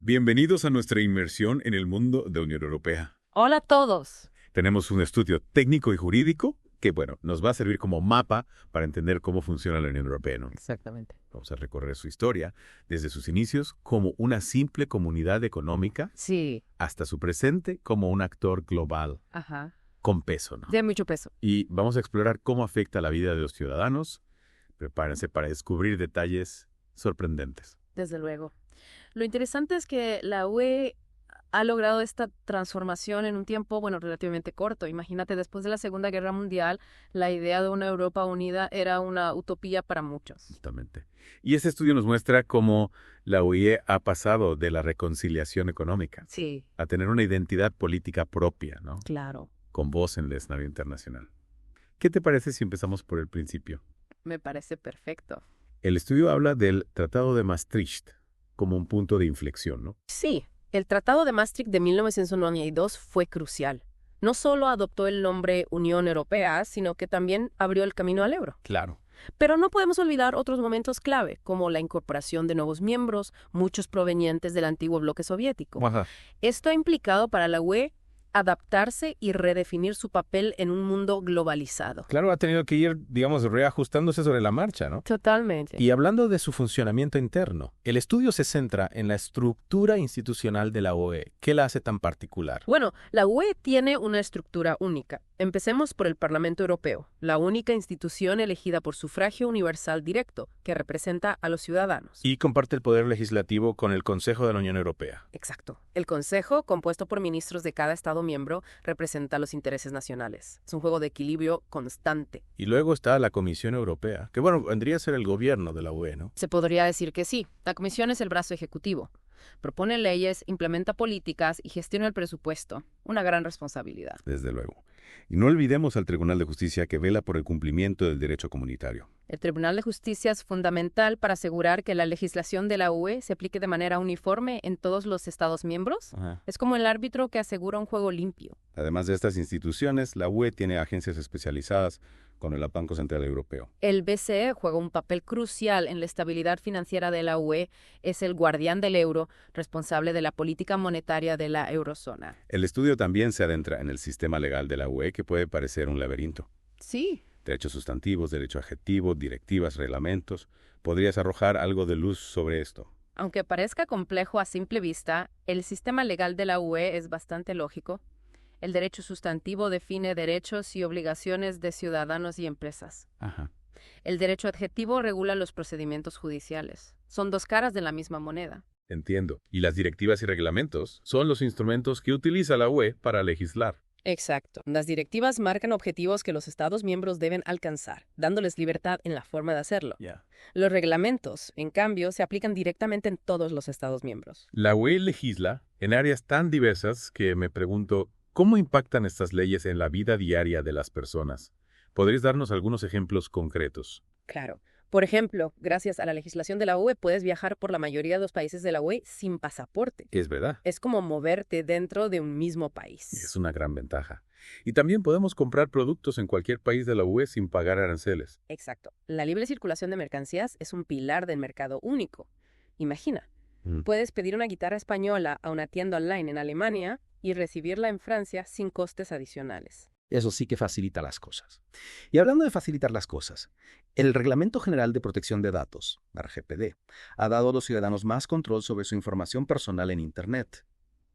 Bienvenidos a nuestra inmersión en el mundo de Unión Europea. Hola a todos. Tenemos un estudio técnico y jurídico que, nos va a servir como mapa para entender cómo funciona la Unión Europea, ¿no? Exactamente. Vamos a recorrer su historia desde sus inicios como una simple comunidad económica Sí. hasta su presente como un actor global Ajá. con peso, ¿no? De mucho peso. Y vamos a explorar cómo afecta la vida de los ciudadanos. Prepárense para descubrir detalles sorprendentes. Desde luego. Lo interesante es que la UE ha logrado esta transformación en un tiempo, relativamente corto. Imagínate, después de la Segunda Guerra Mundial, la idea de una Europa unida era una utopía para muchos. Justamente. Y este estudio nos muestra cómo la UE ha pasado de la reconciliación económica Sí. a tener una identidad política propia, ¿no? Claro. Con voz en el escenario internacional. ¿Qué te parece si empezamos por el principio? Me parece perfecto. El estudio habla del Tratado de Maastricht como un punto de inflexión, ¿no? Sí. El Tratado de Maastricht de 1992 fue crucial. No solo adoptó el nombre Unión Europea, sino que también abrió el camino al euro. Claro. Pero no podemos olvidar otros momentos clave, como la incorporación de nuevos miembros, muchos provenientes del antiguo bloque soviético. Ajá. Esto ha implicado para la UE adaptarse y redefinir su papel en un mundo globalizado. Claro, ha tenido que ir, reajustándose sobre la marcha, ¿no? Totalmente. Y hablando de su funcionamiento interno, el estudio se centra en la estructura institucional de la UE. ¿Qué la hace tan particular? Bueno, la UE tiene una estructura única. Empecemos por el Parlamento Europeo, la única institución elegida por sufragio universal directo, que representa a los ciudadanos. Y comparte el poder legislativo con el Consejo de la Unión Europea. Exacto. El Consejo, compuesto por ministros de cada Estado miembro, representa los intereses nacionales. Es un juego de equilibrio constante. Y luego está la Comisión Europea, que vendría a ser el gobierno de la UE, ¿no? Se podría decir que sí. La Comisión es el brazo ejecutivo. Propone leyes, implementa políticas y gestiona el presupuesto. Una gran responsabilidad. Desde luego. Y no olvidemos al Tribunal de Justicia que vela por el cumplimiento del derecho comunitario. El Tribunal de Justicia es fundamental para asegurar que la legislación de la UE se aplique de manera uniforme en todos los Estados miembros. Ajá. Es como el árbitro que asegura un juego limpio. Además de estas instituciones, la UE tiene agencias especializadas con el Banco Central Europeo. El BCE juega un papel crucial en la estabilidad financiera de la UE, es el guardián del euro, responsable de la política monetaria de la eurozona. El estudio también se adentra en el sistema legal de la UE, que puede parecer un laberinto. Sí. Derechos sustantivos, derecho adjetivo, directivas, reglamentos. ¿Podrías arrojar algo de luz sobre esto? Aunque parezca complejo a simple vista, el sistema legal de la UE es bastante lógico. El derecho sustantivo define derechos y obligaciones de ciudadanos y empresas. Ajá. El derecho adjetivo regula los procedimientos judiciales. Son dos caras de la misma moneda. Entiendo. Y las directivas y reglamentos son los instrumentos que utiliza la UE para legislar. Exacto. Las directivas marcan objetivos que los Estados miembros deben alcanzar, dándoles libertad en la forma de hacerlo. Los reglamentos, en cambio, se aplican directamente en todos los Estados miembros. La UE legisla en áreas tan diversas que me pregunto, ¿cómo impactan estas leyes en la vida diaria de las personas? ¿Podrías darnos algunos ejemplos concretos? Claro. Por ejemplo, gracias a la legislación de la UE puedes viajar por la mayoría de los países de la UE sin pasaporte. Es verdad. Es como moverte dentro de un mismo país. Es una gran ventaja. Y también podemos comprar productos en cualquier país de la UE sin pagar aranceles. Exacto. La libre circulación de mercancías es un pilar del mercado único. Imagina, puedes pedir una guitarra española a una tienda online en Alemania y recibirla en Francia sin costes adicionales. Eso sí que facilita las cosas. Y hablando de facilitar las cosas, el Reglamento General de Protección de Datos, RGPD, ha dado a los ciudadanos más control sobre su información personal en Internet.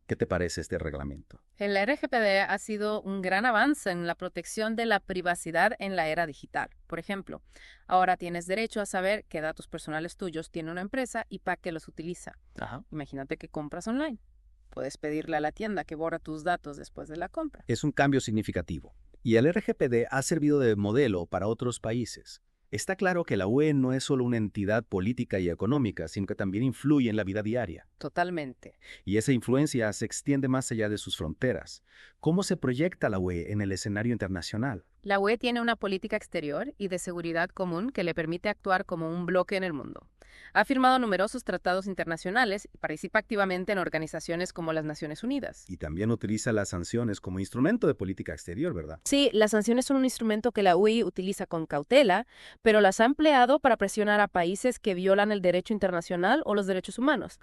¿Qué te parece este reglamento? El RGPD ha sido un gran avance en la protección de la privacidad en la era digital. Por ejemplo, ahora tienes derecho a saber qué datos personales tuyos tiene una empresa y para qué los utiliza. Ajá. Imagínate que compras online. Puedes pedirle a la tienda que borra tus datos después de la compra. Es un cambio significativo, y el RGPD ha servido de modelo para otros países. Está claro que la UE no es solo una entidad política y económica, sino que también influye en la vida diaria. Totalmente. Y esa influencia se extiende más allá de sus fronteras. ¿Cómo se proyecta la UE en el escenario internacional? La UE tiene una política exterior y de seguridad común que le permite actuar como un bloque en el mundo. Ha firmado numerosos tratados internacionales y participa activamente en organizaciones como las Naciones Unidas. Y también utiliza las sanciones como instrumento de política exterior, ¿verdad? Sí, las sanciones son un instrumento que la UE utiliza con cautela, pero las ha empleado para presionar a países que violan el derecho internacional o los derechos humanos.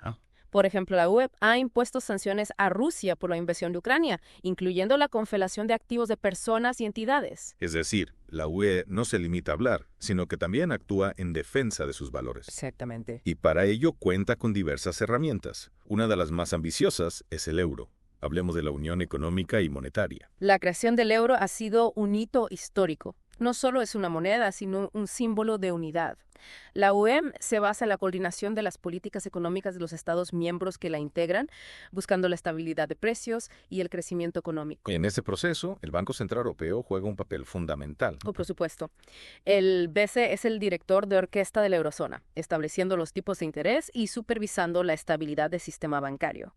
Por ejemplo, la UE ha impuesto sanciones a Rusia por la invasión de Ucrania, incluyendo la congelación de activos de personas y entidades. Es decir, la UE no se limita a hablar, sino que también actúa en defensa de sus valores. Exactamente. Y para ello cuenta con diversas herramientas. Una de las más ambiciosas es el euro. Hablemos de la Unión Económica y Monetaria. La creación del euro ha sido un hito histórico. No solo es una moneda, sino un símbolo de unidad. La UE se basa en la coordinación de las políticas económicas de los Estados miembros que la integran, buscando la estabilidad de precios y el crecimiento económico. En ese proceso, el Banco Central Europeo juega un papel fundamental. Por supuesto. El BCE es el director de orquesta de la eurozona, estableciendo los tipos de interés y supervisando la estabilidad del sistema bancario.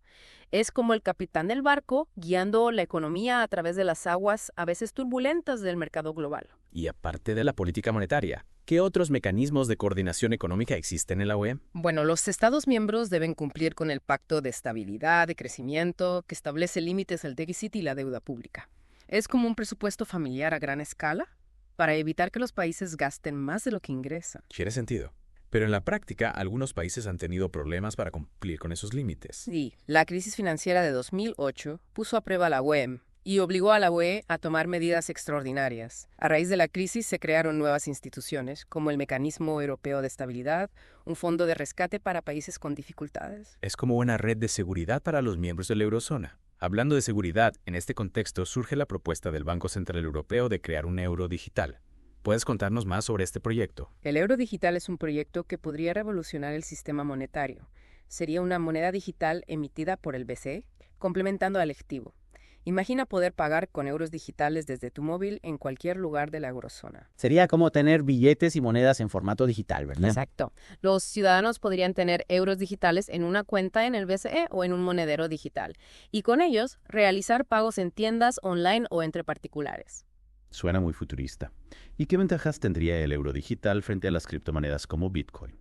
Es como el capitán del barco, guiando la economía a través de las aguas a veces turbulentas del mercado global. Y aparte de la política monetaria, ¿qué otros mecanismos de coordinación económica existen en la UE? Bueno, los Estados miembros deben cumplir con el Pacto de Estabilidad y Crecimiento, que establece límites al déficit y la deuda pública. Es como un presupuesto familiar a gran escala para evitar que los países gasten más de lo que ingresan. Tiene sentido. Pero en la práctica, algunos países han tenido problemas para cumplir con esos límites. Sí, la crisis financiera de 2008 puso a prueba la UE y obligó a la UE a tomar medidas extraordinarias. A raíz de la crisis se crearon nuevas instituciones, como el Mecanismo Europeo de Estabilidad, un fondo de rescate para países con dificultades. Es como una red de seguridad para los miembros de la eurozona. Hablando de seguridad, en este contexto surge la propuesta del Banco Central Europeo de crear un euro digital. ¿Puedes contarnos más sobre este proyecto? El euro digital es un proyecto que podría revolucionar el sistema monetario. Sería una moneda digital emitida por el BCE, complementando al efectivo. Imagina poder pagar con euros digitales desde tu móvil en cualquier lugar de la eurozona. Sería como tener billetes y monedas en formato digital, ¿verdad? Exacto. Los ciudadanos podrían tener euros digitales en una cuenta en el BCE o en un monedero digital, y con ellos realizar pagos en tiendas, online o entre particulares. Suena muy futurista. ¿Y qué ventajas tendría el euro digital frente a las criptomonedas como Bitcoin?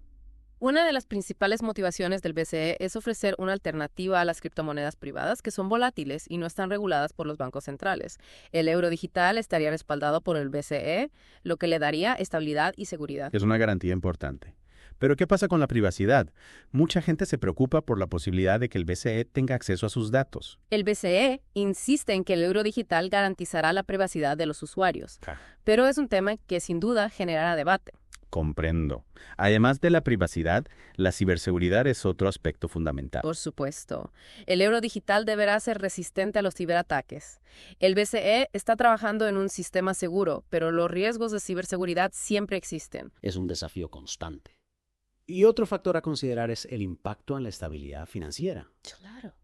Una de las principales motivaciones del BCE es ofrecer una alternativa a las criptomonedas privadas que son volátiles y no están reguladas por los bancos centrales. El euro digital estaría respaldado por el BCE, lo que le daría estabilidad y seguridad. Es una garantía importante. Pero ¿qué pasa con la privacidad? Mucha gente se preocupa por la posibilidad de que el BCE tenga acceso a sus datos. El BCE insiste en que el euro digital garantizará la privacidad de los usuarios, pero es un tema que sin duda generará debate. Comprendo. Además de la privacidad, la ciberseguridad es otro aspecto fundamental. Por supuesto. El euro digital deberá ser resistente a los ciberataques. El BCE está trabajando en un sistema seguro, pero los riesgos de ciberseguridad siempre existen. Es un desafío constante. Y otro factor a considerar es el impacto en la estabilidad financiera. Claro.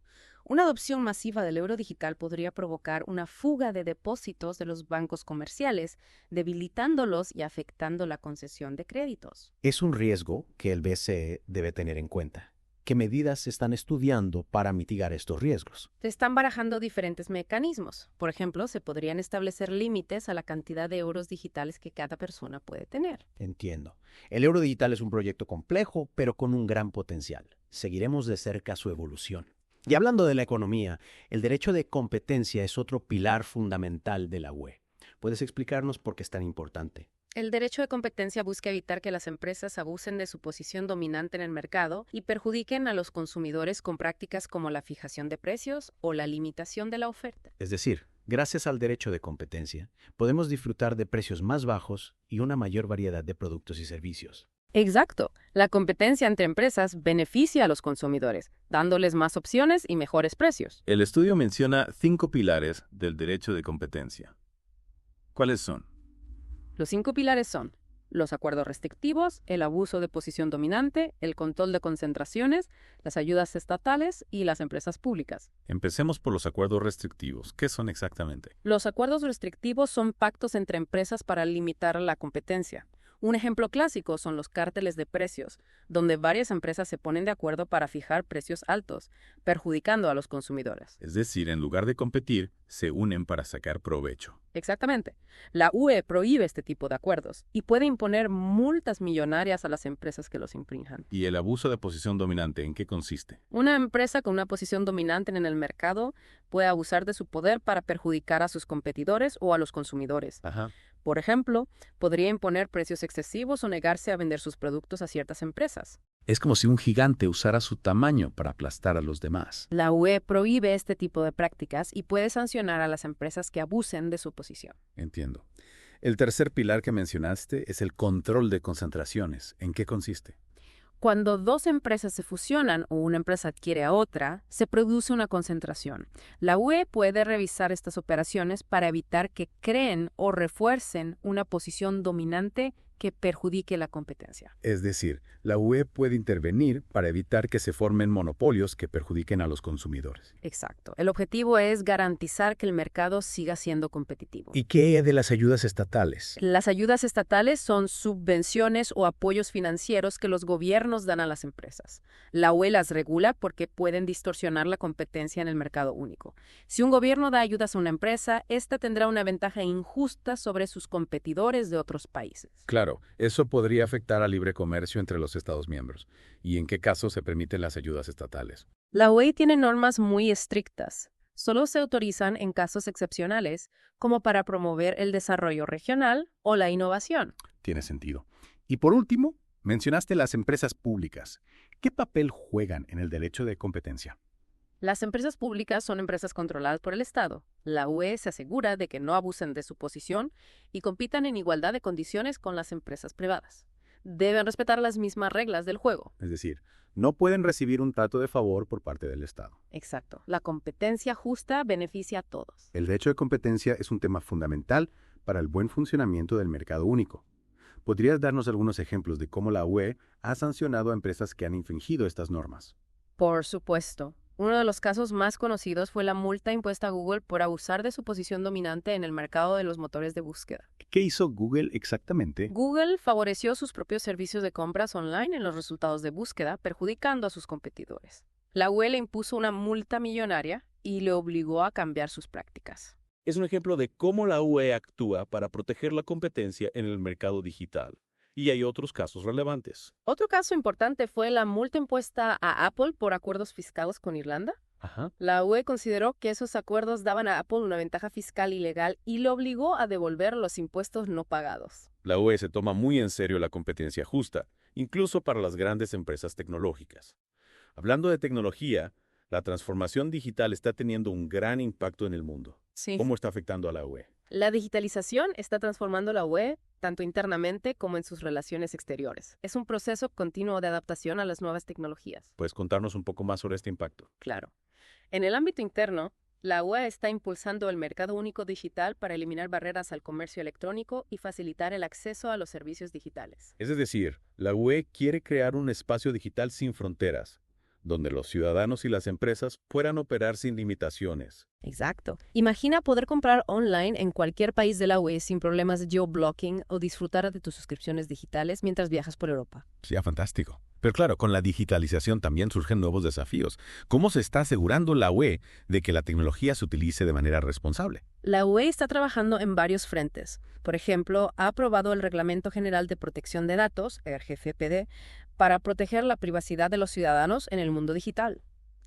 Una adopción masiva del euro digital podría provocar una fuga de depósitos de los bancos comerciales, debilitándolos y afectando la concesión de créditos. Es un riesgo que el BCE debe tener en cuenta. ¿Qué medidas se están estudiando para mitigar estos riesgos? Se están barajando diferentes mecanismos. Por ejemplo, se podrían establecer límites a la cantidad de euros digitales que cada persona puede tener. Entiendo. El euro digital es un proyecto complejo, pero con un gran potencial. Seguiremos de cerca su evolución. Y hablando de la economía, el derecho de competencia es otro pilar fundamental de la UE. ¿Puedes explicarnos por qué es tan importante? El derecho de competencia busca evitar que las empresas abusen de su posición dominante en el mercado y perjudiquen a los consumidores con prácticas como la fijación de precios o la limitación de la oferta. Es decir, gracias al derecho de competencia, podemos disfrutar de precios más bajos y una mayor variedad de productos y servicios. Exacto. La competencia entre empresas beneficia a los consumidores, dándoles más opciones y mejores precios. El estudio menciona 5 pilares del derecho de competencia. ¿Cuáles son? Los 5 pilares son los acuerdos restrictivos, el abuso de posición dominante, el control de concentraciones, las ayudas estatales y las empresas públicas. Empecemos por los acuerdos restrictivos. ¿Qué son exactamente? Los acuerdos restrictivos son pactos entre empresas para limitar la competencia. Un ejemplo clásico son los cárteles de precios, donde varias empresas se ponen de acuerdo para fijar precios altos, perjudicando a los consumidores. Es decir, en lugar de competir, se unen para sacar provecho. Exactamente. La UE prohíbe este tipo de acuerdos y puede imponer multas millonarias a las empresas que los infrinjan. ¿Y el abuso de posición dominante en qué consiste? Una empresa con una posición dominante en el mercado puede abusar de su poder para perjudicar a sus competidores o a los consumidores. Por ejemplo, podría imponer precios excesivos o negarse a vender sus productos a ciertas empresas. Es como si un gigante usara su tamaño para aplastar a los demás. La UE prohíbe este tipo de prácticas y puede sancionar a las empresas que abusen de su posición. Entiendo. El tercer pilar que mencionaste es el control de concentraciones. ¿En qué consiste? Cuando dos empresas se fusionan o una empresa adquiere a otra, se produce una concentración. La UE puede revisar estas operaciones para evitar que creen o refuercen una posición dominante que perjudique la competencia. Es decir, la UE puede intervenir para evitar que se formen monopolios que perjudiquen a los consumidores. Exacto. El objetivo es garantizar que el mercado siga siendo competitivo. ¿Y qué hay de las ayudas estatales? Las ayudas estatales son subvenciones o apoyos financieros que los gobiernos dan a las empresas. La UE las regula porque pueden distorsionar la competencia en el mercado único. Si un gobierno da ayudas a una empresa, esta tendrá una ventaja injusta sobre sus competidores de otros países. Claro, eso podría afectar al libre comercio entre los Estados miembros. ¿Y en qué casos se permiten las ayudas estatales? La UE tiene normas muy estrictas. Solo se autorizan en casos excepcionales, como para promover el desarrollo regional o la innovación. Tiene sentido. Y por último, mencionaste las empresas públicas. ¿Qué papel juegan en el derecho de competencia? Las empresas públicas son empresas controladas por el Estado. La UE se asegura de que no abusen de su posición y compitan en igualdad de condiciones con las empresas privadas. Deben respetar las mismas reglas del juego. Es decir, no pueden recibir un trato de favor por parte del Estado. Exacto. La competencia justa beneficia a todos. El derecho de competencia es un tema fundamental para el buen funcionamiento del mercado único. ¿Podrías darnos algunos ejemplos de cómo la UE ha sancionado a empresas que han infringido estas normas? Por supuesto. Uno de los casos más conocidos fue la multa impuesta a Google por abusar de su posición dominante en el mercado de los motores de búsqueda. ¿Qué hizo Google exactamente? Google favoreció sus propios servicios de compras online en los resultados de búsqueda, perjudicando a sus competidores. La UE le impuso una multa millonaria y le obligó a cambiar sus prácticas. Es un ejemplo de cómo la UE actúa para proteger la competencia en el mercado digital. Y hay otros casos relevantes. Otro caso importante fue la multa impuesta a Apple por acuerdos fiscales con Irlanda. La UE consideró que esos acuerdos daban a Apple una ventaja fiscal ilegal y lo obligó a devolver los impuestos no pagados. La UE se toma muy en serio la competencia justa, incluso para las grandes empresas tecnológicas. Hablando de tecnología, la transformación digital está teniendo un gran impacto en el mundo. Sí. ¿Cómo está afectando a la UE? La digitalización está transformando la UE tanto internamente como en sus relaciones exteriores. Es un proceso continuo de adaptación a las nuevas tecnologías. ¿Puedes contarnos un poco más sobre este impacto? Claro. En el ámbito interno, la UE está impulsando el mercado único digital para eliminar barreras al comercio electrónico y facilitar el acceso a los servicios digitales. Es decir, la UE quiere crear un espacio digital sin fronteras, donde los ciudadanos y las empresas puedan operar sin limitaciones. Exacto. Imagina poder comprar online en cualquier país de la UE sin problemas de geoblocking o disfrutar de tus suscripciones digitales mientras viajas por Europa. Sí, fantástico. Pero claro, con la digitalización también surgen nuevos desafíos. ¿Cómo se está asegurando la UE de que la tecnología se utilice de manera responsable? La UE está trabajando en varios frentes. Por ejemplo, ha aprobado el Reglamento General de Protección de Datos, el RGPD, para proteger la privacidad de los ciudadanos en el mundo digital.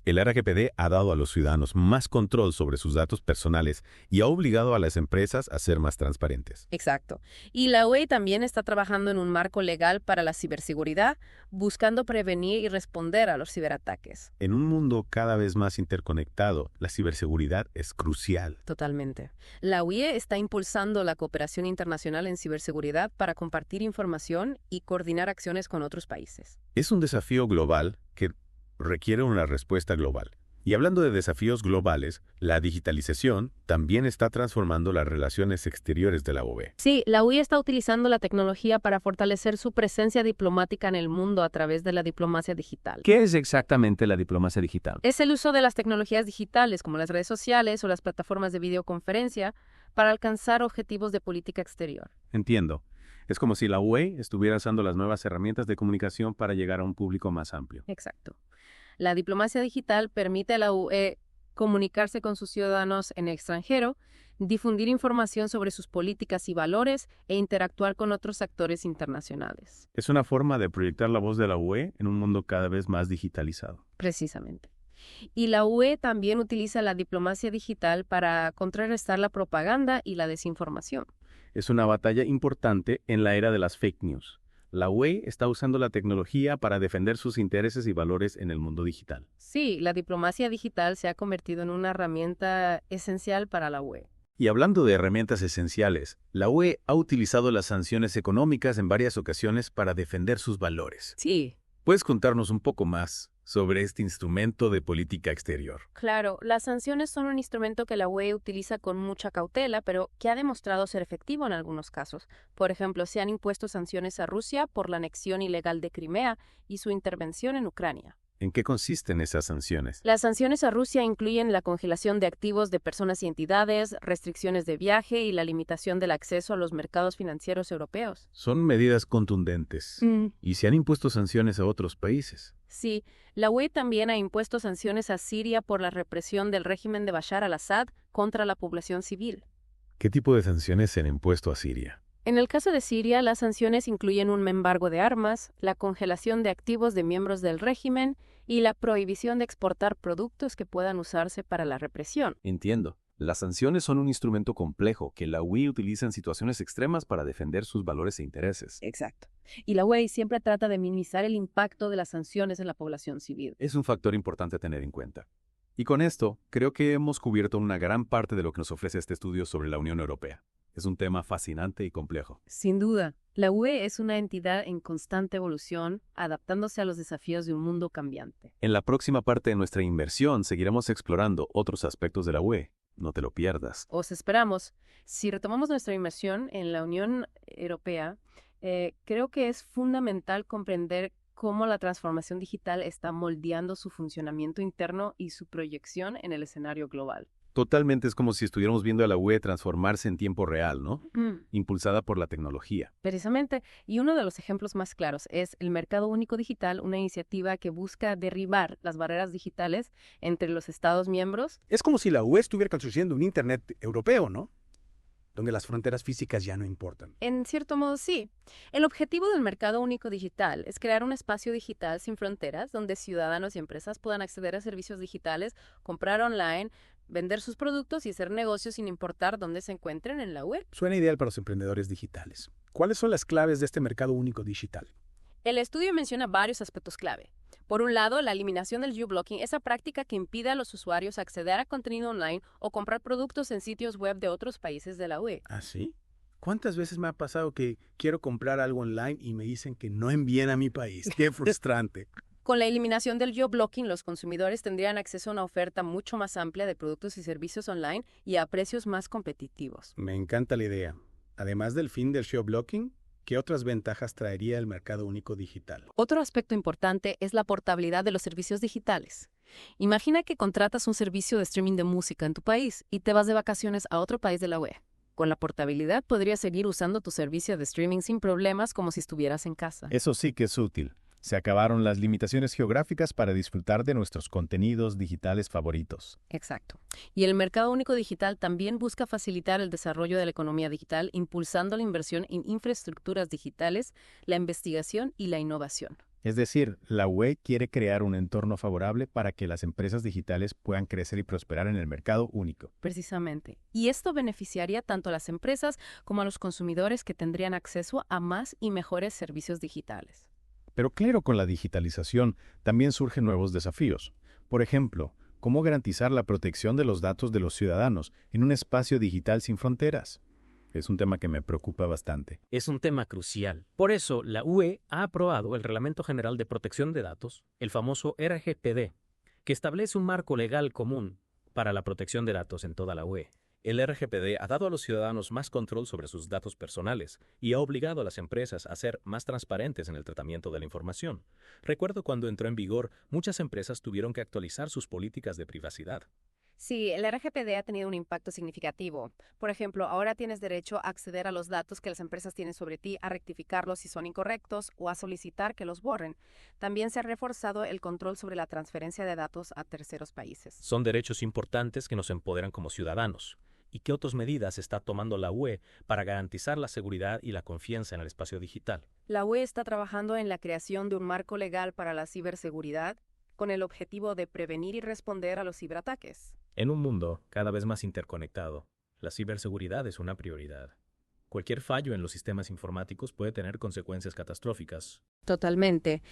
El RGPD ha dado a los ciudadanos más control sobre sus datos personales y ha obligado a las empresas a ser más transparentes. Exacto. Y la UE también está trabajando en un marco legal para la ciberseguridad, buscando prevenir y responder a los ciberataques. En un mundo cada vez más interconectado, la ciberseguridad es crucial. Totalmente. La UE está impulsando la cooperación internacional en ciberseguridad para compartir información y coordinar acciones con otros países. Es un desafío global que requiere una respuesta global. Y hablando de desafíos globales, la digitalización también está transformando las relaciones exteriores de la UE. Sí, la UE está utilizando la tecnología para fortalecer su presencia diplomática en el mundo a través de la diplomacia digital. ¿Qué es exactamente la diplomacia digital? Es el uso de las tecnologías digitales, como las redes sociales o las plataformas de videoconferencia, para alcanzar objetivos de política exterior. Entiendo. Es como si la UE estuviera usando las nuevas herramientas de comunicación para llegar a un público más amplio. Exacto. La diplomacia digital permite a la UE comunicarse con sus ciudadanos en el extranjero, difundir información sobre sus políticas y valores e interactuar con otros actores internacionales. Es una forma de proyectar la voz de la UE en un mundo cada vez más digitalizado. Precisamente. Y la UE también utiliza la diplomacia digital para contrarrestar la propaganda y la desinformación. Es una batalla importante en la era de las fake news. La UE está usando la tecnología para defender sus intereses y valores en el mundo digital. Sí, la diplomacia digital se ha convertido en una herramienta esencial para la UE. Y hablando de herramientas esenciales, la UE ha utilizado las sanciones económicas en varias ocasiones para defender sus valores. Sí. ¿Puedes contarnos un poco más sobre este instrumento de política exterior? Claro, las sanciones son un instrumento que la UE utiliza con mucha cautela, pero que ha demostrado ser efectivo en algunos casos. Por ejemplo, se han impuesto sanciones a Rusia por la anexión ilegal de Crimea y su intervención en Ucrania. ¿En qué consisten esas sanciones? Las sanciones a Rusia incluyen la congelación de activos de personas y entidades, restricciones de viaje y la limitación del acceso a los mercados financieros europeos. Son medidas contundentes. Y se han impuesto sanciones a otros países. Sí, la UE también ha impuesto sanciones a Siria por la represión del régimen de Bashar al-Assad contra la población civil. ¿Qué tipo de sanciones se han impuesto a Siria? En el caso de Siria, las sanciones incluyen un embargo de armas, la congelación de activos de miembros del régimen y la prohibición de exportar productos que puedan usarse para la represión. Entiendo. Las sanciones son un instrumento complejo que la UE utiliza en situaciones extremas para defender sus valores e intereses. Exacto. Y la UE siempre trata de minimizar el impacto de las sanciones en la población civil. Es un factor importante a tener en cuenta. Y con esto, creo que hemos cubierto una gran parte de lo que nos ofrece este estudio sobre la Unión Europea. Es un tema fascinante y complejo. Sin duda, la UE es una entidad en constante evolución, adaptándose a los desafíos de un mundo cambiante. En la próxima parte de nuestra inmersión seguiremos explorando otros aspectos de la UE. No te lo pierdas. Os esperamos. Si retomamos nuestra inmersión en la Unión Europea, creo que es fundamental comprender cómo la transformación digital está moldeando su funcionamiento interno y su proyección en el escenario global. Totalmente es como si estuviéramos viendo a la UE transformarse en tiempo real, ¿no? Impulsada por la tecnología. Precisamente, y uno de los ejemplos más claros es el Mercado Único Digital, una iniciativa que busca derribar las barreras digitales entre los Estados miembros. Es como si la UE estuviera construyendo un Internet europeo, ¿no? Donde las fronteras físicas ya no importan. En cierto modo, sí. El objetivo del Mercado Único Digital es crear un espacio digital sin fronteras donde ciudadanos y empresas puedan acceder a servicios digitales, comprar online, vender sus productos y hacer negocios sin importar dónde se encuentren en la web. Suena ideal para los emprendedores digitales. ¿Cuáles son las claves de este mercado único digital? El estudio menciona varios aspectos clave. Por un lado, la eliminación del geoblocking, esa práctica que impide a los usuarios acceder a contenido online o comprar productos en sitios web de otros países de la UE. ¿Ah, sí? ¿Cuántas veces me ha pasado que quiero comprar algo online y me dicen que no envíen a mi país? ¡Qué frustrante! Con la eliminación del geoblocking, los consumidores tendrían acceso a una oferta mucho más amplia de productos y servicios online y a precios más competitivos. Me encanta la idea. Además del fin del geoblocking, ¿qué otras ventajas traería el mercado único digital? Otro aspecto importante es la portabilidad de los servicios digitales. Imagina que contratas un servicio de streaming de música en tu país y te vas de vacaciones a otro país de la UE. Con la portabilidad podrías seguir usando tu servicio de streaming sin problemas como si estuvieras en casa. Eso sí que es útil. Se acabaron las limitaciones geográficas para disfrutar de nuestros contenidos digitales favoritos. Exacto. Y el Mercado Único Digital también busca facilitar el desarrollo de la economía digital, impulsando la inversión en infraestructuras digitales, la investigación y la innovación. Es decir, la UE quiere crear un entorno favorable para que las empresas digitales puedan crecer y prosperar en el mercado único. Precisamente. Y esto beneficiaría tanto a las empresas como a los consumidores que tendrían acceso a más y mejores servicios digitales. Pero claro, con la digitalización también surgen nuevos desafíos. Por ejemplo, ¿cómo garantizar la protección de los datos de los ciudadanos en un espacio digital sin fronteras? Es un tema que me preocupa bastante. Es un tema crucial. Por eso, la UE ha aprobado el Reglamento General de Protección de Datos, el famoso RGPD, que establece un marco legal común para la protección de datos en toda la UE. El RGPD ha dado a los ciudadanos más control sobre sus datos personales y ha obligado a las empresas a ser más transparentes en el tratamiento de la información. Recuerdo cuando entró en vigor, muchas empresas tuvieron que actualizar sus políticas de privacidad. Sí, el RGPD ha tenido un impacto significativo. Por ejemplo, ahora tienes derecho a acceder a los datos que las empresas tienen sobre ti, a rectificarlos si son incorrectos o a solicitar que los borren. También se ha reforzado el control sobre la transferencia de datos a terceros países. Son derechos importantes que nos empoderan como ciudadanos. ¿Y qué otras medidas está tomando la UE para garantizar la seguridad y la confianza en el espacio digital? La UE está trabajando en la creación de un marco legal para la ciberseguridad con el objetivo de prevenir y responder a los ciberataques. En un mundo cada vez más interconectado, la ciberseguridad es una prioridad. Cualquier fallo en los sistemas informáticos puede tener consecuencias catastróficas. Totalmente.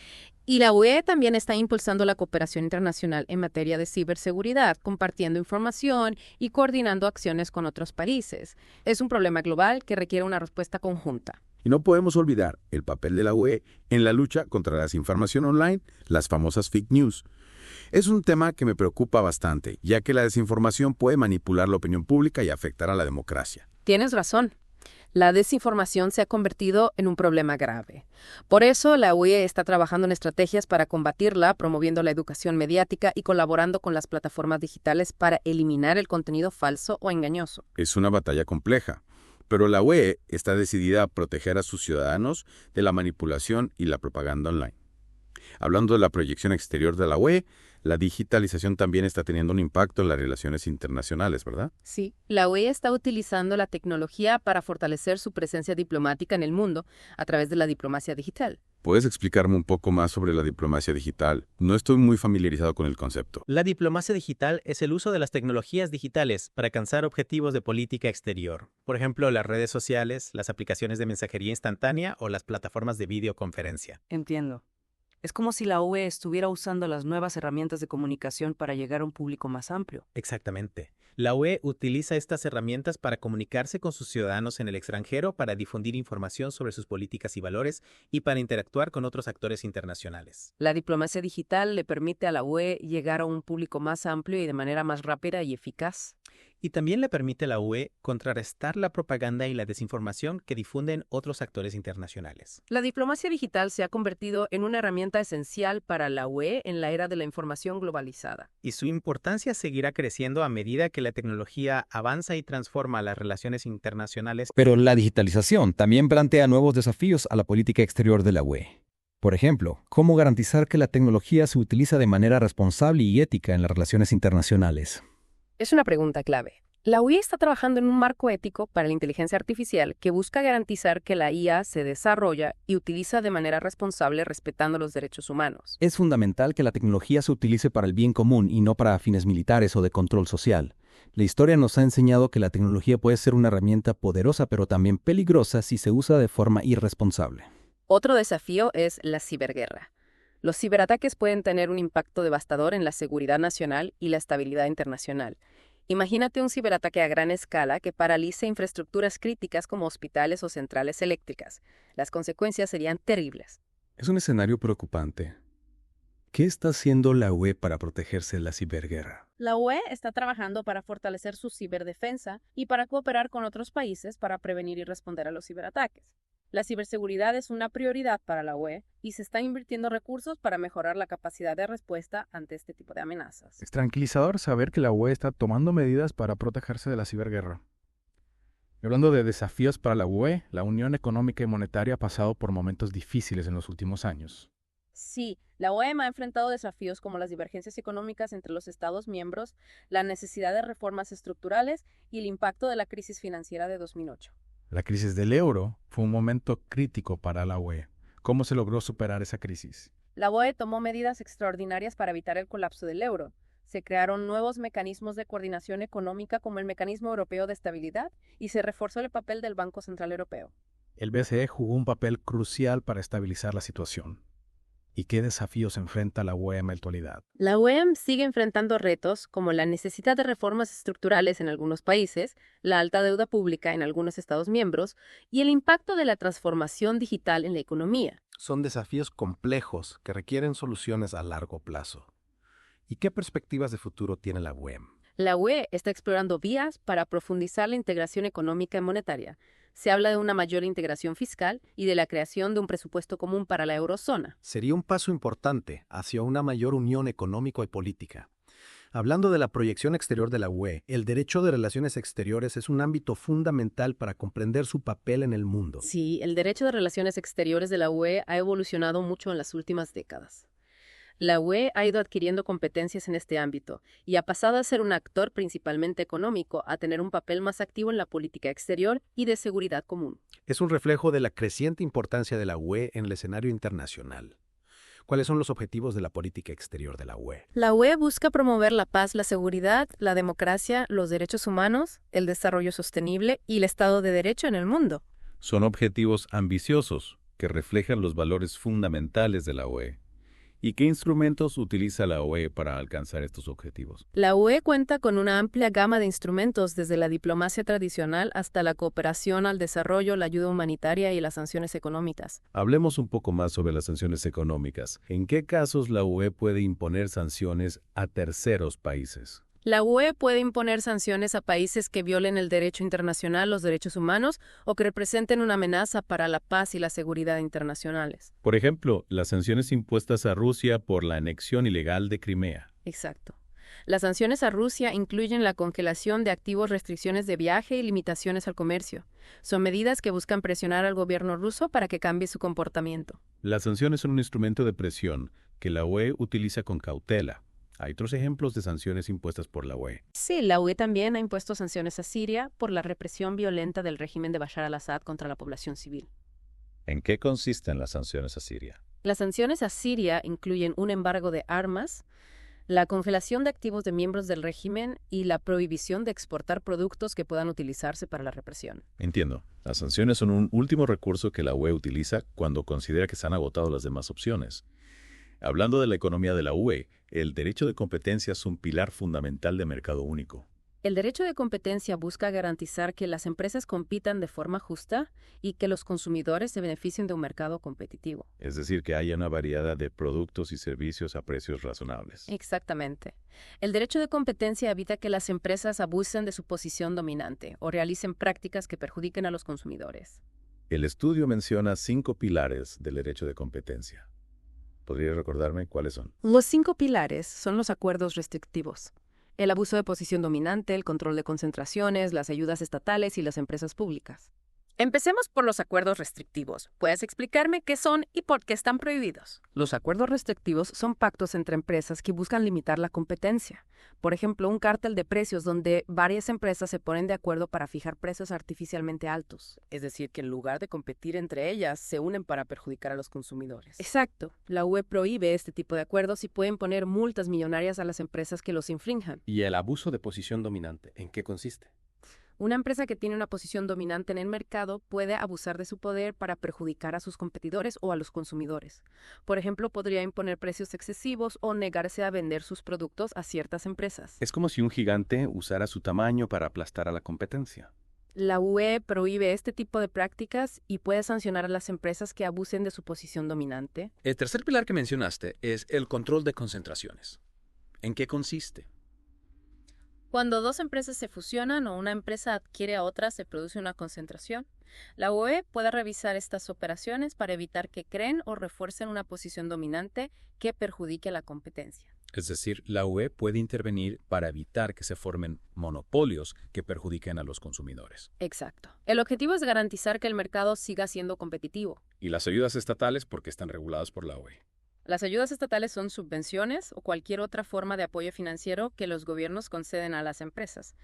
Y la UE también está impulsando la cooperación internacional en materia de ciberseguridad, compartiendo información y coordinando acciones con otros países. Es un problema global que requiere una respuesta conjunta. Y no podemos olvidar el papel de la UE en la lucha contra la desinformación online, las famosas fake news. Es un tema que me preocupa bastante, ya que la desinformación puede manipular la opinión pública y afectar a la democracia. Tienes razón. La desinformación se ha convertido en un problema grave. Por eso, la UE está trabajando en estrategias para combatirla, promoviendo la educación mediática y colaborando con las plataformas digitales para eliminar el contenido falso o engañoso. Es una batalla compleja, pero la UE está decidida a proteger a sus ciudadanos de la manipulación y la propaganda online. Hablando de la proyección exterior de la UE, la digitalización también está teniendo un impacto en las relaciones internacionales, ¿verdad? Sí, la UE está utilizando la tecnología para fortalecer su presencia diplomática en el mundo a través de la diplomacia digital. ¿Puedes explicarme un poco más sobre la diplomacia digital? No estoy muy familiarizado con el concepto. La diplomacia digital es el uso de las tecnologías digitales para alcanzar objetivos de política exterior. Por ejemplo, las redes sociales, las aplicaciones de mensajería instantánea o las plataformas de videoconferencia. Entiendo. Es como si la UE estuviera usando las nuevas herramientas de comunicación para llegar a un público más amplio. Exactamente. La UE utiliza estas herramientas para comunicarse con sus ciudadanos en el extranjero, para difundir información sobre sus políticas y valores y para interactuar con otros actores internacionales. La diplomacia digital le permite a la UE llegar a un público más amplio y de manera más rápida y eficaz. Y también le permite a la UE contrarrestar la propaganda y la desinformación que difunden otros actores internacionales. La diplomacia digital se ha convertido en una herramienta esencial para la UE en la era de la información globalizada. Y su importancia seguirá creciendo a medida que la tecnología avanza y transforma las relaciones internacionales. Pero la digitalización también plantea nuevos desafíos a la política exterior de la UE. Por ejemplo, ¿cómo garantizar que la tecnología se utiliza de manera responsable y ética en las relaciones internacionales? Es una pregunta clave. La UE está trabajando en un marco ético para la inteligencia artificial que busca garantizar que la IA se desarrolla y utiliza de manera responsable respetando los derechos humanos. Es fundamental que la tecnología se utilice para el bien común y no para fines militares o de control social. La historia nos ha enseñado que la tecnología puede ser una herramienta poderosa pero también peligrosa si se usa de forma irresponsable. Otro desafío es la ciberguerra. Los ciberataques pueden tener un impacto devastador en la seguridad nacional y la estabilidad internacional. Imagínate un ciberataque a gran escala que paralice infraestructuras críticas como hospitales o centrales eléctricas. Las consecuencias serían terribles. Es un escenario preocupante. ¿Qué está haciendo la UE para protegerse de la ciberguerra? La UE está trabajando para fortalecer su ciberdefensa y para cooperar con otros países para prevenir y responder a los ciberataques. La ciberseguridad es una prioridad para la UE y se están invirtiendo recursos para mejorar la capacidad de respuesta ante este tipo de amenazas. Es tranquilizador saber que la UE está tomando medidas para protegerse de la ciberguerra. Hablando de desafíos para la UE, la Unión Económica y Monetaria ha pasado por momentos difíciles en los últimos años. Sí, la OEM ha enfrentado desafíos como las divergencias económicas entre los Estados miembros, la necesidad de reformas estructurales y el impacto de la crisis financiera de 2008. La crisis del euro fue un momento crítico para la UE. ¿Cómo se logró superar esa crisis? La UE tomó medidas extraordinarias para evitar el colapso del euro. Se crearon nuevos mecanismos de coordinación económica como el Mecanismo Europeo de Estabilidad y se reforzó el papel del Banco Central Europeo. El BCE jugó un papel crucial para estabilizar la situación. ¿Y qué desafíos enfrenta la UE en la actualidad? La OEM sigue enfrentando retos como la necesidad de reformas estructurales en algunos países, la alta deuda pública en algunos Estados miembros y el impacto de la transformación digital en la economía. Son desafíos complejos que requieren soluciones a largo plazo. ¿Y qué perspectivas de futuro tiene la OEM? La UE está explorando vías para profundizar la integración económica y monetaria. Se habla de una mayor integración fiscal y de la creación de un presupuesto común para la eurozona. Sería un paso importante hacia una mayor unión económica y política. Hablando de la proyección exterior de la UE, el derecho de relaciones exteriores es un ámbito fundamental para comprender su papel en el mundo. Sí, el derecho de relaciones exteriores de la UE ha evolucionado mucho en las últimas décadas. La UE ha ido adquiriendo competencias en este ámbito y ha pasado a ser un actor principalmente económico, a tener un papel más activo en la política exterior y de seguridad común. Es un reflejo de la creciente importancia de la UE en el escenario internacional. ¿Cuáles son los objetivos de la política exterior de la UE? La UE busca promover la paz, la seguridad, la democracia, los derechos humanos, el desarrollo sostenible y el Estado de Derecho en el mundo. Son objetivos ambiciosos que reflejan los valores fundamentales de la UE. ¿Y qué instrumentos utiliza la UE para alcanzar estos objetivos? La UE cuenta con una amplia gama de instrumentos, desde la diplomacia tradicional hasta la cooperación al desarrollo, la ayuda humanitaria y las sanciones económicas. Hablemos un poco más sobre las sanciones económicas. ¿En qué casos la UE puede imponer sanciones a terceros países? La UE puede imponer sanciones a países que violen el derecho internacional, los derechos humanos o que representen una amenaza para la paz y la seguridad internacionales. Por ejemplo, las sanciones impuestas a Rusia por la anexión ilegal de Crimea. Exacto. Las sanciones a Rusia incluyen la congelación de activos, restricciones de viaje y limitaciones al comercio. Son medidas que buscan presionar al gobierno ruso para que cambie su comportamiento. Las sanciones son un instrumento de presión que la UE utiliza con cautela. ¿Hay otros ejemplos de sanciones impuestas por la UE? Sí, la UE también ha impuesto sanciones a Siria por la represión violenta del régimen de Bashar al-Assad contra la población civil. ¿En qué consisten las sanciones a Siria? Las sanciones a Siria incluyen un embargo de armas, la congelación de activos de miembros del régimen y la prohibición de exportar productos que puedan utilizarse para la represión. Entiendo. Las sanciones son un último recurso que la UE utiliza cuando considera que se han agotado las demás opciones. Hablando de la economía de la UE, el derecho de competencia es un pilar fundamental de mercado único. El derecho de competencia busca garantizar que las empresas compitan de forma justa y que los consumidores se beneficien de un mercado competitivo. Es decir, que haya una variedad de productos y servicios a precios razonables. Exactamente. El derecho de competencia evita que las empresas abusen de su posición dominante o realicen prácticas que perjudiquen a los consumidores. El estudio menciona 5 pilares del derecho de competencia. ¿Podría recordarme cuáles son? Los 5 pilares son los acuerdos restrictivos: el abuso de posición dominante, el control de concentraciones, las ayudas estatales y las empresas públicas. Empecemos por los acuerdos restrictivos. ¿Puedes explicarme qué son y por qué están prohibidos? Los acuerdos restrictivos son pactos entre empresas que buscan limitar la competencia. Por ejemplo, un cártel de precios donde varias empresas se ponen de acuerdo para fijar precios artificialmente altos. Es decir, que en lugar de competir entre ellas, se unen para perjudicar a los consumidores. Exacto. La UE prohíbe este tipo de acuerdos y puede imponer multas millonarias a las empresas que los infrinjan. ¿Y el abuso de posición dominante, en qué consiste? Una empresa que tiene una posición dominante en el mercado puede abusar de su poder para perjudicar a sus competidores o a los consumidores. Por ejemplo, podría imponer precios excesivos o negarse a vender sus productos a ciertas empresas. Es como si un gigante usara su tamaño para aplastar a la competencia. La UE prohíbe este tipo de prácticas y puede sancionar a las empresas que abusen de su posición dominante. El tercer pilar que mencionaste es el control de concentraciones. ¿En qué consiste? Cuando dos empresas se fusionan o una empresa adquiere a otra, se produce una concentración. La UE puede revisar estas operaciones para evitar que creen o refuercen una posición dominante que perjudique a la competencia. Es decir, la UE puede intervenir para evitar que se formen monopolios que perjudiquen a los consumidores. Exacto. El objetivo es garantizar que el mercado siga siendo competitivo. Y las ayudas estatales porque están reguladas por la UE. Las ayudas estatales son subvenciones o cualquier otra forma de apoyo financiero que los gobiernos conceden a las empresas.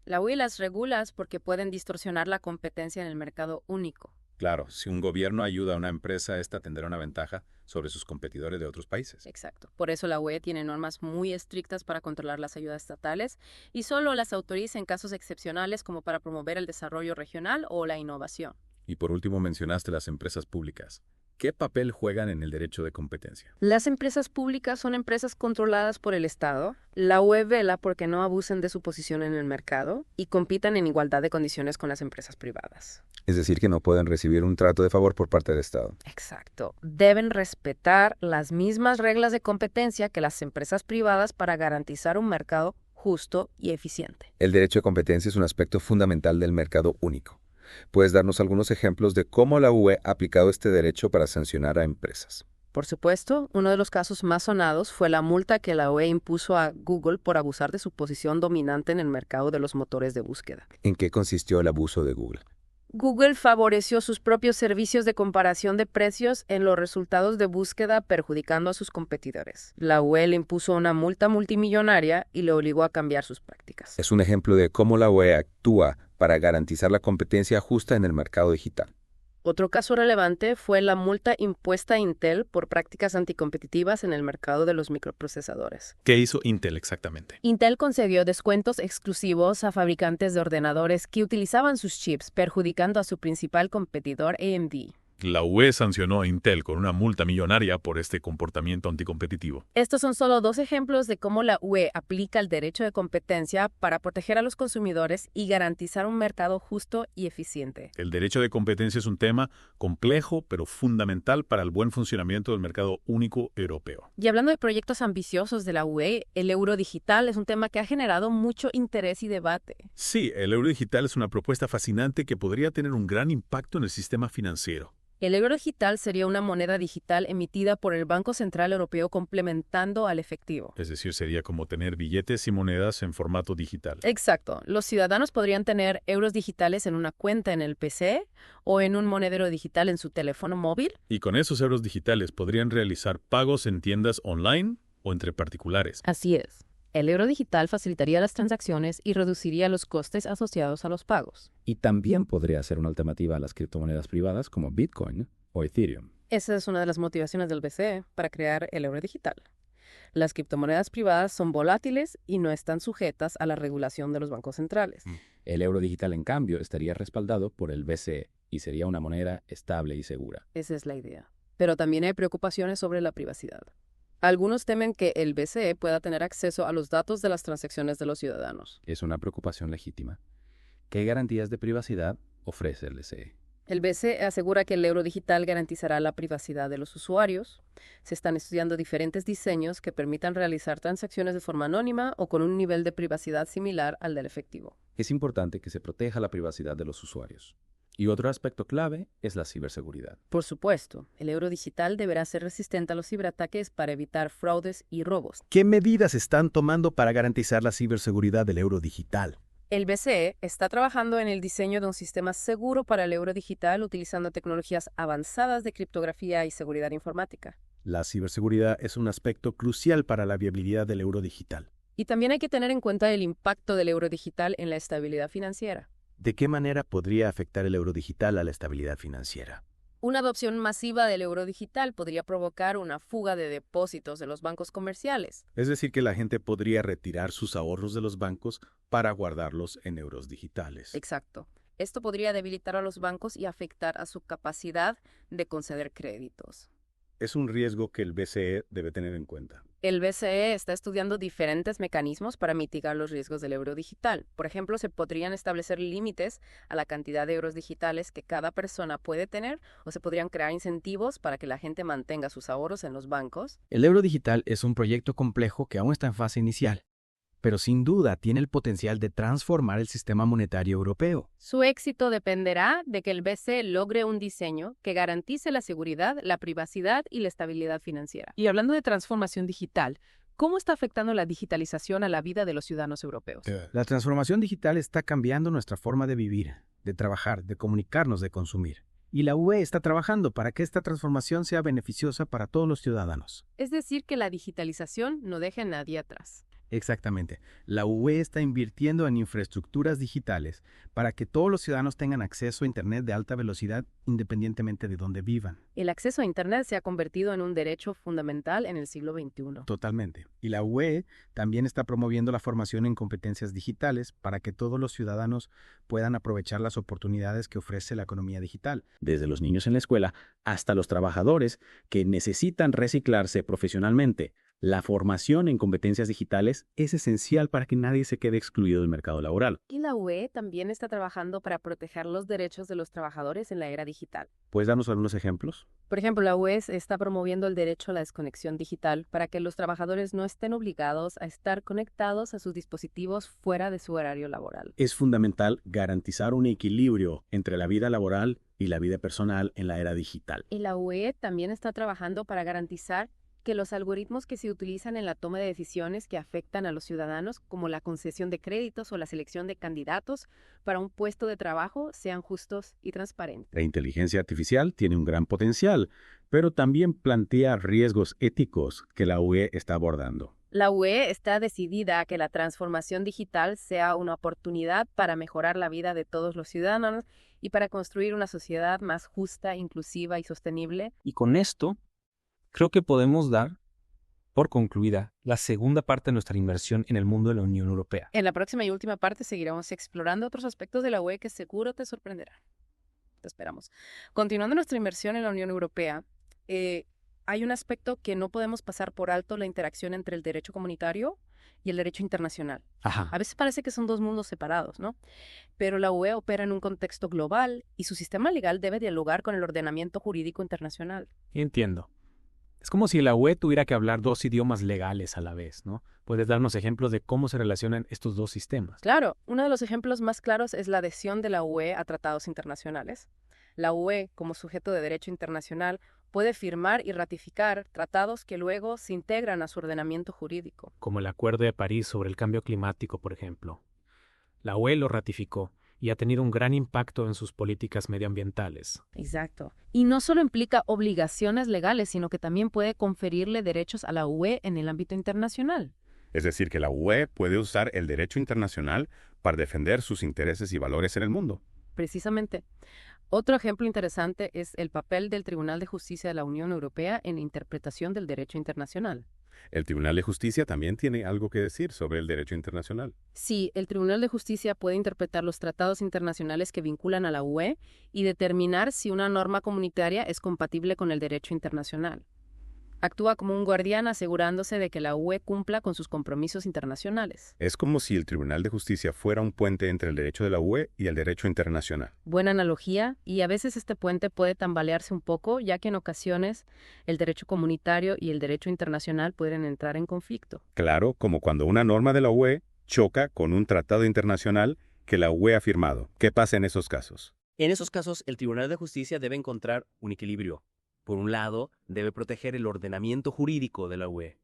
La UE las regula porque pueden distorsionar la competencia en el mercado único. Claro, si un gobierno ayuda a una empresa, esta tendrá una ventaja sobre sus competidores de otros países. Exacto. Por eso la UE tiene normas muy estrictas para controlar las ayudas estatales y solo las autoriza en casos excepcionales como para promover el desarrollo regional o la innovación. Y por último mencionaste las empresas públicas. ¿Qué papel juegan en el derecho de competencia? Las empresas públicas son empresas controladas por el Estado. La UE vela porque no abusen de su posición en el mercado y compitan en igualdad de condiciones con las empresas privadas. Es decir, que no pueden recibir un trato de favor por parte del Estado. Exacto. Deben respetar las mismas reglas de competencia que las empresas privadas para garantizar un mercado justo y eficiente. El derecho de competencia es un aspecto fundamental del mercado único. ¿Puedes darnos algunos ejemplos de cómo la UE ha aplicado este derecho para sancionar a empresas? Por supuesto, uno de los casos más sonados fue la multa que la UE impuso a Google por abusar de su posición dominante en el mercado de los motores de búsqueda. ¿En qué consistió el abuso de Google? Google favoreció sus propios servicios de comparación de precios en los resultados de búsqueda, perjudicando a sus competidores. La UE le impuso una multa multimillonaria y le obligó a cambiar sus prácticas. Es un ejemplo de cómo la UE actúa para garantizar la competencia justa en el mercado digital. Otro caso relevante fue la multa impuesta a Intel por prácticas anticompetitivas en el mercado de los microprocesadores. ¿Qué hizo Intel exactamente? Intel concedió descuentos exclusivos a fabricantes de ordenadores que utilizaban sus chips, perjudicando a su principal competidor AMD. La UE sancionó a Intel con una multa millonaria por este comportamiento anticompetitivo. Estos son solo 2 ejemplos de cómo la UE aplica el derecho de competencia para proteger a los consumidores y garantizar un mercado justo y eficiente. El derecho de competencia es un tema complejo, pero fundamental para el buen funcionamiento del mercado único europeo. Y hablando de proyectos ambiciosos de la UE, el euro digital es un tema que ha generado mucho interés y debate. Sí, el euro digital es una propuesta fascinante que podría tener un gran impacto en el sistema financiero. El euro digital sería una moneda digital emitida por el Banco Central Europeo complementando al efectivo. Es decir, sería como tener billetes y monedas en formato digital. Exacto. Los ciudadanos podrían tener euros digitales en una cuenta en el PC o en un monedero digital en su teléfono móvil. Y con esos euros digitales podrían realizar pagos en tiendas online o entre particulares. Así es. El euro digital facilitaría las transacciones y reduciría los costes asociados a los pagos. Y también podría ser una alternativa a las criptomonedas privadas como Bitcoin o Ethereum. Esa es una de las motivaciones del BCE para crear el euro digital. Las criptomonedas privadas son volátiles y no están sujetas a la regulación de los bancos centrales. El euro digital, en cambio, estaría respaldado por el BCE y sería una moneda estable y segura. Esa es la idea. Pero también hay preocupaciones sobre la privacidad. Algunos temen que el BCE pueda tener acceso a los datos de las transacciones de los ciudadanos. Es una preocupación legítima. ¿Qué garantías de privacidad ofrece el BCE? El BCE asegura que el euro digital garantizará la privacidad de los usuarios. Se están estudiando diferentes diseños que permitan realizar transacciones de forma anónima o con un nivel de privacidad similar al del efectivo. Es importante que se proteja la privacidad de los usuarios. Y otro aspecto clave es la ciberseguridad. Por supuesto, el euro digital deberá ser resistente a los ciberataques para evitar fraudes y robos. ¿Qué medidas están tomando para garantizar la ciberseguridad del euro digital? El BCE está trabajando en el diseño de un sistema seguro para el euro digital utilizando tecnologías avanzadas de criptografía y seguridad informática. La ciberseguridad es un aspecto crucial para la viabilidad del euro digital. Y también hay que tener en cuenta el impacto del euro digital en la estabilidad financiera. ¿De qué manera podría afectar el euro digital a la estabilidad financiera? Una adopción masiva del euro digital podría provocar una fuga de depósitos de los bancos comerciales. Es decir, que la gente podría retirar sus ahorros de los bancos para guardarlos en euros digitales. Exacto. Esto podría debilitar a los bancos y afectar a su capacidad de conceder créditos. Es un riesgo que el BCE debe tener en cuenta. El BCE está estudiando diferentes mecanismos para mitigar los riesgos del euro digital. Por ejemplo, se podrían establecer límites a la cantidad de euros digitales que cada persona puede tener o se podrían crear incentivos para que la gente mantenga sus ahorros en los bancos. El euro digital es un proyecto complejo que aún está en fase inicial, pero sin duda tiene el potencial de transformar el sistema monetario europeo. Su éxito dependerá de que el BCE logre un diseño que garantice la seguridad, la privacidad y la estabilidad financiera. Y hablando de transformación digital, ¿cómo está afectando la digitalización a la vida de los ciudadanos europeos? La transformación digital está cambiando nuestra forma de vivir, de trabajar, de comunicarnos, de consumir. Y la UE está trabajando para que esta transformación sea beneficiosa para todos los ciudadanos. Es decir, que la digitalización no deje a nadie atrás. Exactamente. La UE está invirtiendo en infraestructuras digitales para que todos los ciudadanos tengan acceso a Internet de alta velocidad independientemente de dónde vivan. El acceso a Internet se ha convertido en un derecho fundamental en el siglo XXI. Totalmente. Y la UE también está promoviendo la formación en competencias digitales para que todos los ciudadanos puedan aprovechar las oportunidades que ofrece la economía digital. Desde los niños en la escuela hasta los trabajadores que necesitan reciclarse profesionalmente. La formación en competencias digitales es esencial para que nadie se quede excluido del mercado laboral. Y la UE también está trabajando para proteger los derechos de los trabajadores en la era digital. ¿Puedes darnos algunos ejemplos? Por ejemplo, la UE está promoviendo el derecho a la desconexión digital para que los trabajadores no estén obligados a estar conectados a sus dispositivos fuera de su horario laboral. Es fundamental garantizar un equilibrio entre la vida laboral y la vida personal en la era digital. Y la UE también está trabajando para garantizar que los algoritmos que se utilizan en la toma de decisiones que afectan a los ciudadanos, como la concesión de créditos o la selección de candidatos para un puesto de trabajo, sean justos y transparentes. La inteligencia artificial tiene un gran potencial, pero también plantea riesgos éticos que la UE está abordando. La UE está decidida a que la transformación digital sea una oportunidad para mejorar la vida de todos los ciudadanos y para construir una sociedad más justa, inclusiva y sostenible. Y con esto, creo que podemos dar por concluida la segunda parte de nuestra inversión en el mundo de la Unión Europea. En la próxima y última parte seguiremos explorando otros aspectos de la UE que seguro te sorprenderán. Te esperamos. Continuando nuestra inversión en la Unión Europea, hay un aspecto que no podemos pasar por alto: la interacción entre el derecho comunitario y el derecho internacional. Ajá. A veces parece que son dos mundos separados, ¿no? Pero la UE opera en un contexto global y su sistema legal debe dialogar con el ordenamiento jurídico internacional. Entiendo. Es como si la UE tuviera que hablar dos idiomas legales a la vez, ¿no? ¿Puedes darnos ejemplos de cómo se relacionan estos dos sistemas? Claro, uno de los ejemplos más claros es la adhesión de la UE a tratados internacionales. La UE, como sujeto de derecho internacional, puede firmar y ratificar tratados que luego se integran a su ordenamiento jurídico. Como el Acuerdo de París sobre el cambio climático, por ejemplo. La UE lo ratificó y ha tenido un gran impacto en sus políticas medioambientales. Exacto. Y no solo implica obligaciones legales, sino que también puede conferirle derechos a la UE en el ámbito internacional. Es decir, que la UE puede usar el derecho internacional para defender sus intereses y valores en el mundo. Precisamente. Otro ejemplo interesante es el papel del Tribunal de Justicia de la Unión Europea en la interpretación del derecho internacional. El Tribunal de Justicia también tiene algo que decir sobre el derecho internacional. Sí, el Tribunal de Justicia puede interpretar los tratados internacionales que vinculan a la UE y determinar si una norma comunitaria es compatible con el derecho internacional. Actúa como un guardián asegurándose de que la UE cumpla con sus compromisos internacionales. Es como si el Tribunal de Justicia fuera un puente entre el derecho de la UE y el derecho internacional. Buena analogía, y a veces este puente puede tambalearse un poco, ya que en ocasiones el derecho comunitario y el derecho internacional pueden entrar en conflicto. Claro, como cuando una norma de la UE choca con un tratado internacional que la UE ha firmado. ¿Qué pasa en esos casos? En esos casos, el Tribunal de Justicia debe encontrar un equilibrio. Por un lado, debe proteger el ordenamiento jurídico de la UE.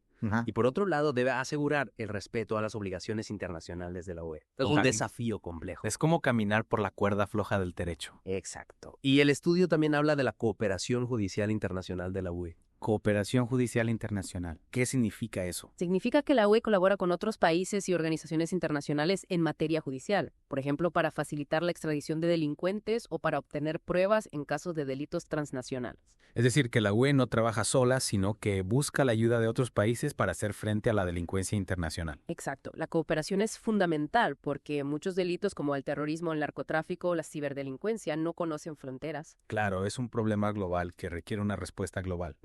Y por otro lado, debe asegurar el respeto a las obligaciones internacionales de la UE. Es un desafío complejo. Es como caminar por la cuerda floja del derecho. Exacto. Y el estudio también habla de la cooperación judicial internacional de la UE. Cooperación judicial internacional. ¿Qué significa eso? Significa que la UE colabora con otros países y organizaciones internacionales en materia judicial, por ejemplo, para facilitar la extradición de delincuentes o para obtener pruebas en casos de delitos transnacionales. Es decir, que la UE no trabaja sola, sino que busca la ayuda de otros países para hacer frente a la delincuencia internacional. Exacto. La cooperación es fundamental porque muchos delitos como el terrorismo, el narcotráfico o la ciberdelincuencia no conocen fronteras. Claro, es un problema global que requiere una respuesta global.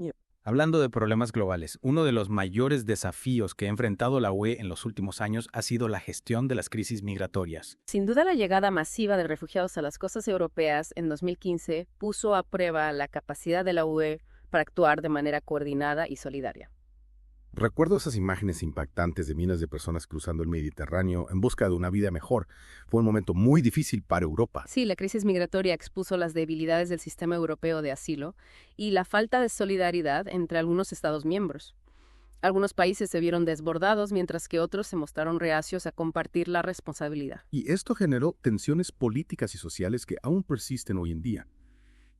Hablando de problemas globales, uno de los mayores desafíos que ha enfrentado la UE en los últimos años ha sido la gestión de las crisis migratorias. Sin duda, la llegada masiva de refugiados a las costas europeas en 2015 puso a prueba la capacidad de la UE para actuar de manera coordinada y solidaria. Recuerdo esas imágenes impactantes de miles de personas cruzando el Mediterráneo en busca de una vida mejor. Fue un momento muy difícil para Europa. Sí, la crisis migratoria expuso las debilidades del sistema europeo de asilo y la falta de solidaridad entre algunos Estados miembros. Algunos países se vieron desbordados, mientras que otros se mostraron reacios a compartir la responsabilidad. Y esto generó tensiones políticas y sociales que aún persisten hoy en día.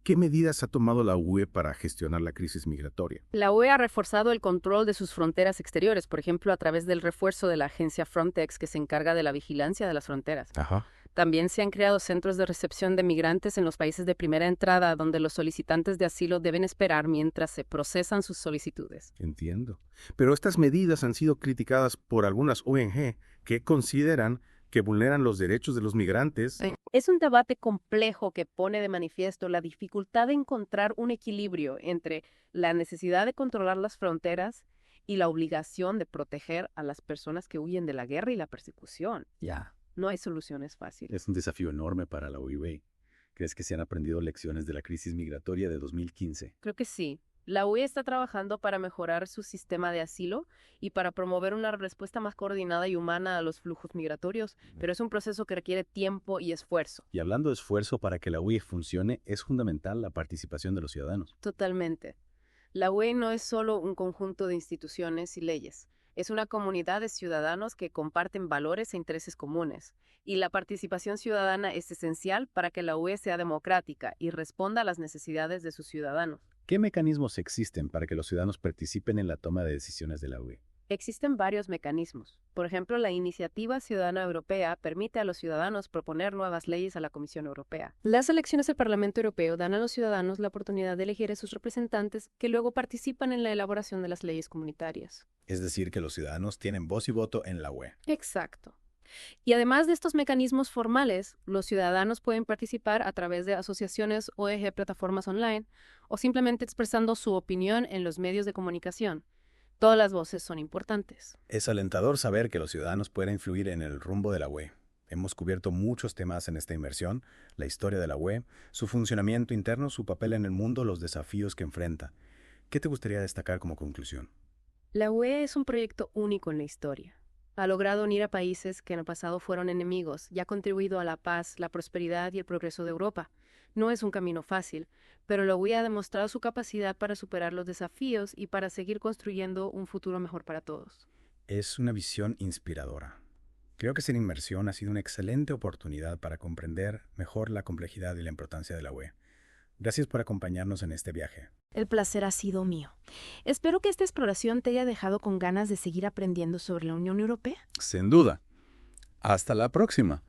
¿Qué medidas ha tomado la UE para gestionar la crisis migratoria? La UE ha reforzado el control de sus fronteras exteriores, por ejemplo, a través del refuerzo de la agencia Frontex, que se encarga de la vigilancia de las fronteras. También se han creado centros de recepción de migrantes en los países de primera entrada, donde los solicitantes de asilo deben esperar mientras se procesan sus solicitudes. Entiendo. Pero estas medidas han sido criticadas por algunas ONG que consideran que vulneran los derechos de los migrantes. Es un debate complejo que pone de manifiesto la dificultad de encontrar un equilibrio entre la necesidad de controlar las fronteras y la obligación de proteger a las personas que huyen de la guerra y la persecución. No hay soluciones fáciles. Es un desafío enorme para la UE. ¿Crees que se han aprendido lecciones de la crisis migratoria de 2015? Creo que sí. La UE está trabajando para mejorar su sistema de asilo y para promover una respuesta más coordinada y humana a los flujos migratorios, pero es un proceso que requiere tiempo y esfuerzo. Y hablando de esfuerzo para que la UE funcione, es fundamental la participación de los ciudadanos. Totalmente. La UE no es solo un conjunto de instituciones y leyes. Es una comunidad de ciudadanos que comparten valores e intereses comunes. Y la participación ciudadana es esencial para que la UE sea democrática y responda a las necesidades de sus ciudadanos. ¿Qué mecanismos existen para que los ciudadanos participen en la toma de decisiones de la UE? Existen varios mecanismos. Por ejemplo, la Iniciativa Ciudadana Europea permite a los ciudadanos proponer nuevas leyes a la Comisión Europea. Las elecciones al Parlamento Europeo dan a los ciudadanos la oportunidad de elegir a sus representantes que luego participan en la elaboración de las leyes comunitarias. Es decir, que los ciudadanos tienen voz y voto en la UE. Exacto. Y además de estos mecanismos formales, los ciudadanos pueden participar a través de asociaciones, ONG, plataformas online o simplemente expresando su opinión en los medios de comunicación. Todas las voces son importantes. Es alentador saber que los ciudadanos pueden influir en el rumbo de la UE. Hemos cubierto muchos temas en esta inmersión: la historia de la UE, su funcionamiento interno, su papel en el mundo, los desafíos que enfrenta. ¿Qué te gustaría destacar como conclusión? La UE es un proyecto único en la historia. Ha logrado unir a países que en el pasado fueron enemigos y ha contribuido a la paz, la prosperidad y el progreso de Europa. No es un camino fácil, pero la UE ha demostrado su capacidad para superar los desafíos y para seguir construyendo un futuro mejor para todos. Es una visión inspiradora. Creo que esta inmersión ha sido una excelente oportunidad para comprender mejor la complejidad y la importancia de la UE. Gracias por acompañarnos en este viaje. El placer ha sido mío. Espero que esta exploración te haya dejado con ganas de seguir aprendiendo sobre la Unión Europea. Sin duda. Hasta la próxima.